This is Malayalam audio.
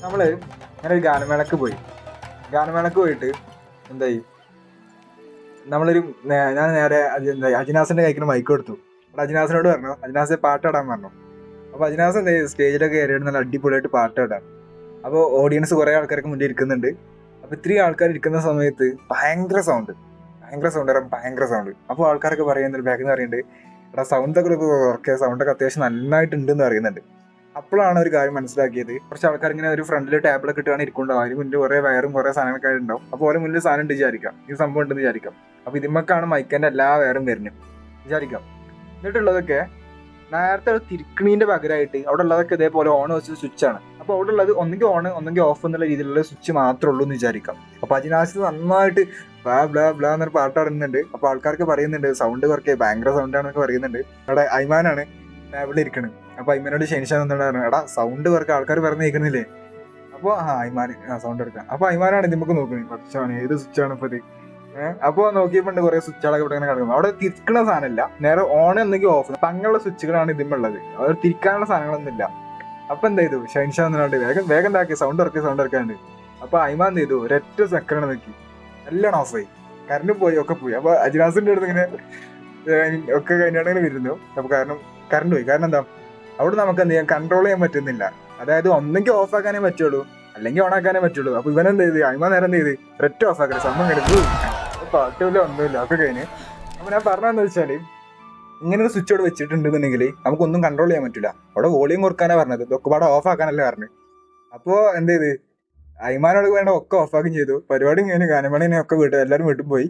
നമ്മൾ ഇങ്ങനെ ഒരു ഗാനമേളക്ക് പോയിട്ട് എന്തായി ഞാൻ നേരെ അജിനാസിന്റെ കൈക്കിന് മൈക്ക് കൊടുത്തു. അപ്പോൾ അജിനാസിനോട് പറഞ്ഞു, അജിനാസ് പാട്ടിടാൻ പറഞ്ഞു. അപ്പോൾ അജിനാസ് എന്താ സ്റ്റേജിലൊക്കെ കയറിയിട്ട് നല്ല അടിപൊളിയായിട്ട് പാട്ടിടാൻ. അപ്പോൾ ഓഡിയൻസ് കുറേ ആൾക്കാർക്ക് മുന്നിൽ ഇരിക്കുന്നുണ്ട്. അപ്പോൾ ഇത്രയും ആൾക്കാർ ഇരിക്കുന്ന സമയത്ത് ഭയങ്കര സൗണ്ട്. അപ്പോൾ ആൾക്കാരൊക്കെ പറയുന്നുണ്ട്, ബാക്കിൽ നിന്ന് പറയുന്നുണ്ട്, എടാ സൗണ്ടൊക്കെ അത്യാവശ്യം നന്നായിട്ടുണ്ട് എന്ന് പറയുന്നുണ്ട്. അപ്പോഴാണ് ഒരു കാര്യം മനസ്സിലാക്കിയത്, കുറച്ച് ആൾക്കാർ ഇങ്ങനെ ഒരു ഫ്രണ്ടിൽ ടേബിളൊക്കെ ഇട്ടാണ് ഇരിക്കുന്നുണ്ടാവും. അതിന് മുന്നിൽ കുറേ വയറും കുറേ സാധനങ്ങളൊക്കെ ഉണ്ടാവും. അപ്പോൾ ഓരോ മുന്നിൽ സാധനം ഉണ്ട് വിചാരിക്കാം, ഈ സംഭവം ഉണ്ടെന്ന് വിചാരിക്കാം. അപ്പോൾ ഇതിമ്മക്കാണ് മൈക്കൻ്റെ എല്ലാ വയറും വരുന്നത് വിചാരിക്കാം. എന്നിട്ടുള്ളതൊക്കെ നേരത്തെ തിരിക്കണീൻ്റെ പകരമായിട്ട് അവിടെ ഉള്ളതൊക്കെ ഇതേപോലെ ഓൺ വെച്ച സ്വിച്ചാണ്. അപ്പോൾ അവിടെ ഉള്ളത് ഒന്നെങ്കിൽ ഓൺ ഒന്നെങ്കിൽ ഓഫ് എന്നുള്ള രീതിയിലുള്ള സ്വിച്ച് മാത്രമേ ഉള്ളൂ എന്ന് വിചാരിക്കാം. അപ്പോൾ അജിനാസ് നന്നായിട്ട് ബ്ലാ ബ്ലാ ബ്ലാ എന്നൊരു പാട്ട് പാടുന്നുണ്ട്. അപ്പോൾ ആൾക്കാർക്ക് പറയുന്നുണ്ട് സൗണ്ട് കുറയ്ക്കുക, ഭയങ്കര സൗണ്ടാണെന്നൊക്കെ പറയുന്നുണ്ട്. അവിടെ അയ്മാനാണ് ടേബിളിൽ ഇരിക്കണത്. അപ്പോൾ അയ്മാനോട് ഷെനിഷാൻ എന്താണ് പറഞ്ഞത്, എടാ സൗണ്ട് കുറയ്ക്കുക, ആൾക്കാർ പറഞ്ഞ് കേൾക്കുന്നില്ലേ. അപ്പോൾ അയ്മാൻ സൗണ്ട് എടുക്കാം. അപ്പോൾ അയ്മാനാണ് നമുക്ക് നോക്കുന്നത്, കുറച്ചാണ് ഏത് സ്വിച്ചാണ് ഇപ്പോൾ ഇത്. അപ്പോൾ നോക്കിയപ്പോൾ കുറേ സ്വിച്ചുകളൊക്കെ ഇവിടെ ഇങ്ങനെ കിടക്കുന്നത്. അവിടെ തിരിക്കണ സാധനമില്ല, നേരെ ഓൺ എന്നെങ്കിൽ ഓഫ്, അപ്പം അങ്ങനെയുള്ള സ്വിച്ചുകളാണ് ഇതിമുള്ളത്. അവർ തിരിക്കാനുള്ള സാധനങ്ങളൊന്നും ഇല്ല. അപ്പം എന്ത് ചെയ്തു, ഷെൻഷാ എന്നാണ്ട് വേഗം എന്താക്കി സൗണ്ട് ഇറക്കാണ്ട്. അപ്പോൾ അയ്മാൻ എന്ത് ചെയ്തു, ഒരൊറ്റ സെക്കൻഡ് നോക്കി എല്ലാം ഓഫായി, കറണ്ട് പോയി, ഒക്കെ പോയി. അപ്പോൾ അജിനാസിൻ്റെ അടുത്ത് ഇങ്ങനെ ഒക്കെ കഴിഞ്ഞാണെങ്കിൽ വരുന്നു. അപ്പോൾ കാരണം കറണ്ട് പോയി. കാരണം എന്താ, അവിടെ നമുക്ക് എന്ത് ചെയ്യാൻ കൺട്രോൾ ചെയ്യാൻ പറ്റുന്നില്ല. അതായത് ഒന്നെങ്കിൽ ഓഫ് ആക്കാനേ പറ്റുള്ളൂ, അല്ലെങ്കിൽ ഓൺ ആക്കാനേ പറ്റുള്ളൂ. അപ്പോൾ ഇവനെന്ത് ചെയ്ത്, അയ്മാൻ നേരം എന്ത് ചെയ്ത് ഒരൊറ്റ ഓഫ് ആക്കരുത്, സംഭവം കിടക്കും, പാട്ടില്ല ഒന്നുമില്ല, ഒക്കെ കഴിഞ്ഞ്. അപ്പോൾ ഞാൻ പറഞ്ഞതെന്ന് വെച്ചാൽ, ഇങ്ങനെ ഒരു സ്വിച്ച് അവിടെ വെച്ചിട്ടുണ്ടെന്നുണ്ടെങ്കിൽ നമുക്കൊന്നും കൺട്രോൾ ചെയ്യാൻ പറ്റില്ല. അവിടെ വോളിയം കുറക്കാനാണ് പറഞ്ഞത്, ഇതൊക്കെ പാടെ ഓഫ് ആക്കാനല്ലേ പറഞ്ഞത്. അപ്പോൾ എന്ത് ചെയ്ത്, അയ്മാനോട് വേണ്ട ഒക്കെ ഓഫ് ആക്കുകയും ചെയ്തു. പരിപാടി കഴിഞ്ഞ് ഗാനമേളനെ ഒക്കെ എല്ലാവരും വീട്ടിൽ പോയി.